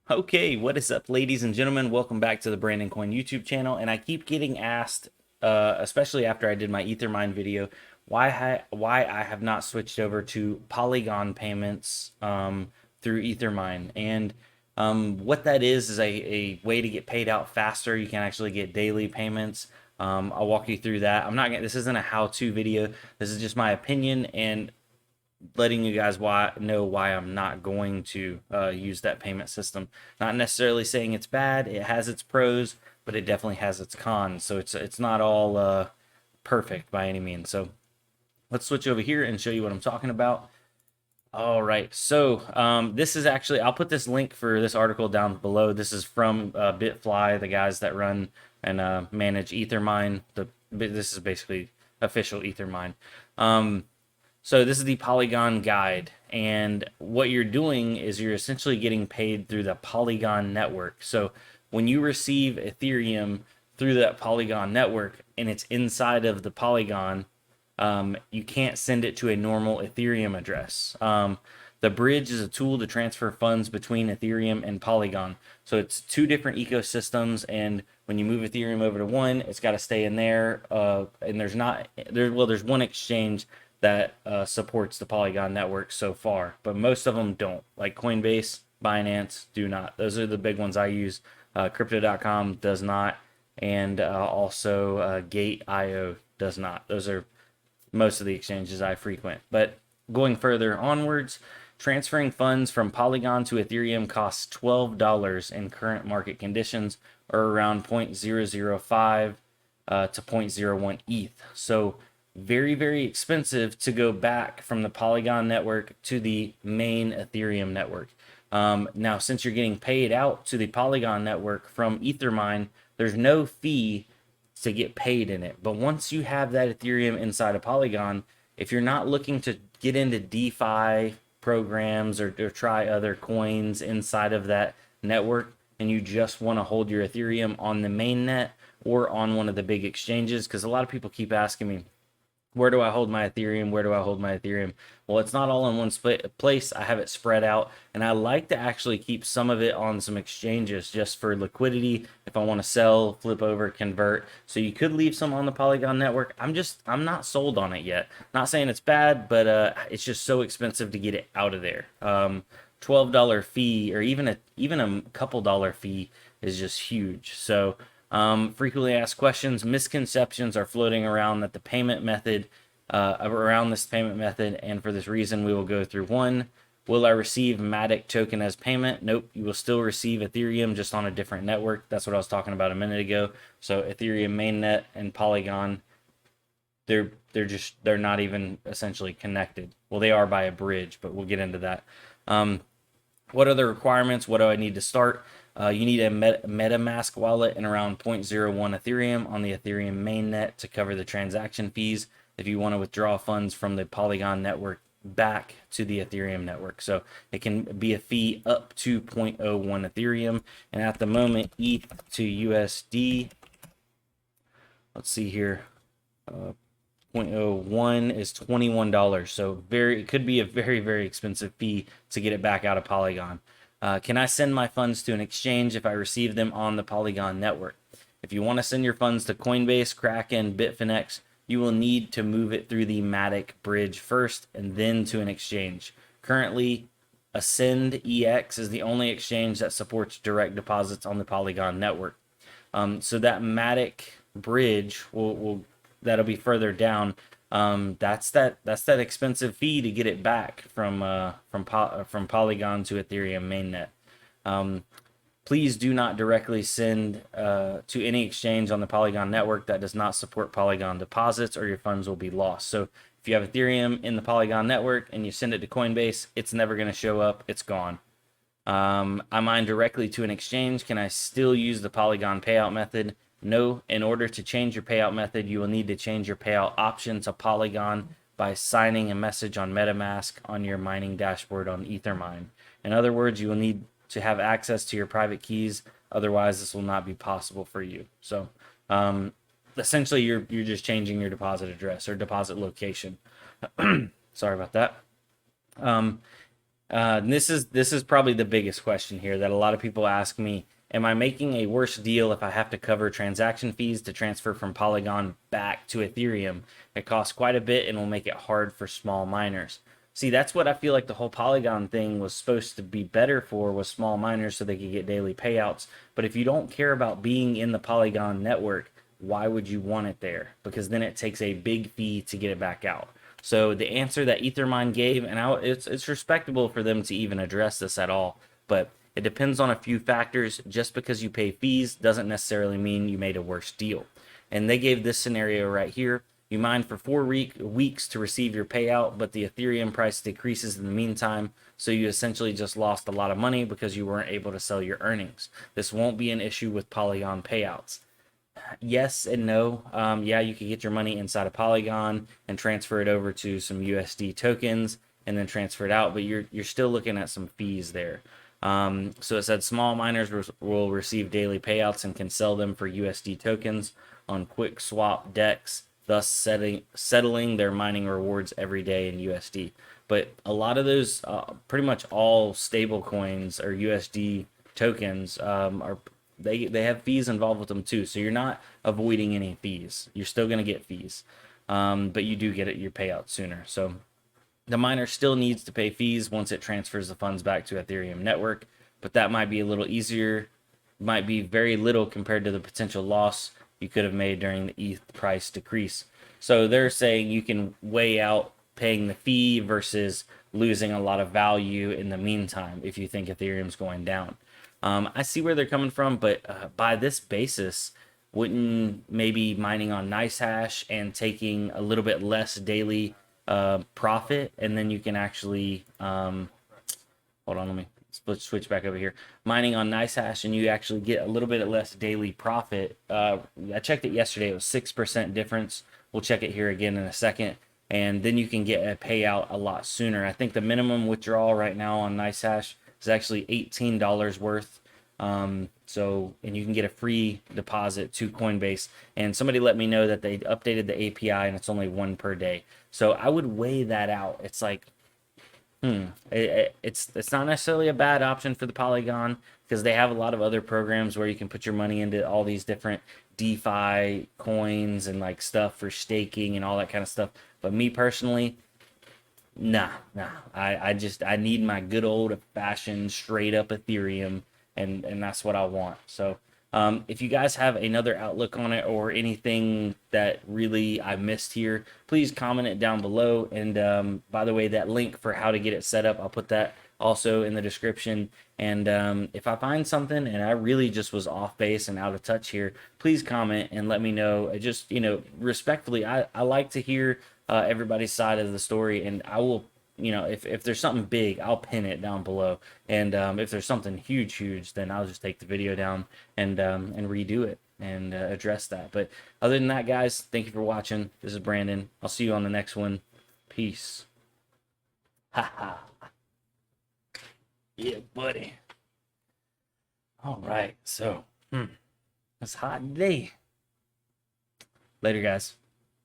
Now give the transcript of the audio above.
Okay, what is up, ladies and gentlemen? Welcome back to the Brandon Coin YouTube channel. And I keep getting asked, especially after I did my Ethermine video, why I have not switched over to Polygon payments through Ethermine. And what that is a way to get paid out faster. You can actually get daily payments. I'll walk you through that. This isn't a how-to video. This is just my opinion and letting you guys know why I'm not going to use that payment system. Not necessarily saying it's bad. It has its pros, but it definitely has its cons. So it's not all perfect by any means. So let's switch over here and show you what I'm talking about. All right. So this is actually, I'll put this link for this article down below. This is from BitFly, the guys that run and manage Ethermine. This is basically official Ethermine. So this is the Polygon guide, and what you're doing is you're essentially getting paid through the Polygon network. So when you receive Ethereum through that Polygon network and it's inside of the Polygon, you can't send it to a normal Ethereum address. The bridge is a tool to transfer funds between Ethereum and Polygon. So it's two different ecosystems, and when you move Ethereum over to one, it's got to stay in there. And there's one exchange that supports the Polygon network so far, but most of them don't. Like Coinbase, Binance do not. Those are the big ones I use. Crypto.com does not, and also Gate.io does not. Those are most of the exchanges I frequent. But going further onwards, transferring funds from Polygon to Ethereum costs $12 in current market conditions, or around 0.005 to 0.01 ETH. So very, very expensive to go back from the Polygon network to the main Ethereum network. Now, since you're getting paid out to the Polygon network from Ethermine, there's no fee to get paid in it. But once you have that Ethereum inside of Polygon, if you're not looking to get into DeFi programs or try other coins inside of that network, and you just want to hold your Ethereum on the mainnet or on one of the big exchanges, because a lot of people keep asking me, where do I hold my Ethereum? Where do I hold my Ethereum? Well, it's not all in one place. I have it spread out, and I like to actually keep some of it on some exchanges just for liquidity. If I want to sell, flip over, convert. So you could leave some on the Polygon network. I'm not sold on it yet. Not saying it's bad, but it's just so expensive to get it out of there. $12 fee or even a couple dollar fee is just huge. So frequently asked questions, misconceptions are floating around that the payment method, around this payment method, and for this reason, we will go through one. Will I receive Matic token as payment? Nope. You will still receive Ethereum, just on a different network. That's what I was talking about a minute ago. So Ethereum mainnet and Polygon, they're not even essentially connected. Well, they are by a bridge, but we'll get into that. What are the requirements? What do I need to start? You need a MetaMask wallet and around 0.01 Ethereum on the Ethereum mainnet to cover the transaction fees if you want to withdraw funds from the Polygon network back to the Ethereum network. So it can be a fee up to 0.01 Ethereum. And at the moment, ETH to USD, let's see here, 0.01 is $21. So it could be a very, very expensive fee to get it back out of Polygon. Can I send my funds to an exchange if I receive them on the Polygon network? If you want to send your funds to Coinbase, Kraken, Bitfinex, you will need to move it through the Matic bridge first and then to an exchange. Currently, Ascend EX is the only exchange that supports direct deposits on the Polygon network. So that Matic bridge that'll be further down. That's that expensive fee to get it back from Polygon to Ethereum mainnet. Please do not directly send to any exchange on the Polygon network that does not support Polygon deposits, or your funds will be lost. So if you have Ethereum in the Polygon network and you send it to Coinbase, it's never going to show up. It's gone. I mine directly to an exchange. Can I still use the Polygon payout method? No. In order to change your payout method, you will need to change your payout option to Polygon by signing a message on MetaMask on your mining dashboard on Ethermine. In other words, you will need to have access to your private keys. Otherwise, this will not be possible for you. So essentially, you're just changing your deposit address or deposit location. Sorry about that. And this is probably the biggest question here that a lot of people ask me. Am I making a worse deal if I have to cover transaction fees to transfer from Polygon back to Ethereum? It costs quite a bit and will make it hard for small miners. See, that's what I feel like the whole Polygon thing was supposed to be better for, was small miners so they could get daily payouts. But if you don't care about being in the Polygon network, why would you want it there? Because then it takes a big fee to get it back out. So the answer that Ethermine gave, and it's respectable for them to even address this at all, but it depends on a few factors. Just because you pay fees doesn't necessarily mean you made a worse deal. And they gave this scenario right here. You mine for 4 weeks to receive your payout, but the Ethereum price decreases in the meantime, so you essentially just lost a lot of money because you weren't able to sell your earnings. This won't be an issue with Polygon payouts. Yes and no. Yeah, you could get your money inside of Polygon and transfer it over to some USD tokens and then transfer it out, but you're still looking at some fees there. So it said small miners will receive daily payouts and can sell them for USD tokens on quick swap DEX, thus settling their mining rewards every day in USD. But a lot of those, pretty much all stable coins or USD tokens, are they have fees involved with them too. So you're not avoiding any fees. You're still going to get fees, but you do get your payout sooner. So the miner still needs to pay fees once it transfers the funds back to Ethereum network, but that might be a little easier, might be very little compared to the potential loss you could have made during the ETH price decrease. So they're saying you can weigh out paying the fee versus losing a lot of value in the meantime if you think Ethereum's going down. I see where they're coming from, but by this basis, wouldn't maybe mining on NiceHash and taking a little bit less daily profit, and then you can actually hold on, let me switch back over here. Mining on NiceHash, and you actually get a little bit less daily profit. I checked it yesterday; it was 6% difference. We'll check it here again in a second, and then you can get a payout a lot sooner. I think the minimum withdrawal right now on NiceHash is actually $18 worth. So, and you can get a free deposit to Coinbase. And somebody let me know that they updated the API and it's only one per day. So I would weigh that out. It's like, it's not necessarily a bad option for the Polygon because they have a lot of other programs where you can put your money into all these different DeFi coins and like stuff for staking and all that kind of stuff. But me personally, nah. I need my good old fashioned straight up Ethereum, and that's what I want. So if you guys have another outlook on it or anything that really I missed here, please comment it down below. And by the way, that link for how to get it set up, I'll put that also in the description. And if I find something and I really just was off base and out of touch here, please comment and let me know. Just, respectfully, I like to hear everybody's side of the story, and I will, if there's something big, I'll pin it down below. And if there's something huge, then I'll just take the video down and redo it and address that. But other than that, guys, thank you for watching. This is Brandon. I'll see you on the next one. Peace. Ha ha. Yeah, buddy. All right, so it's hot today. Later, guys.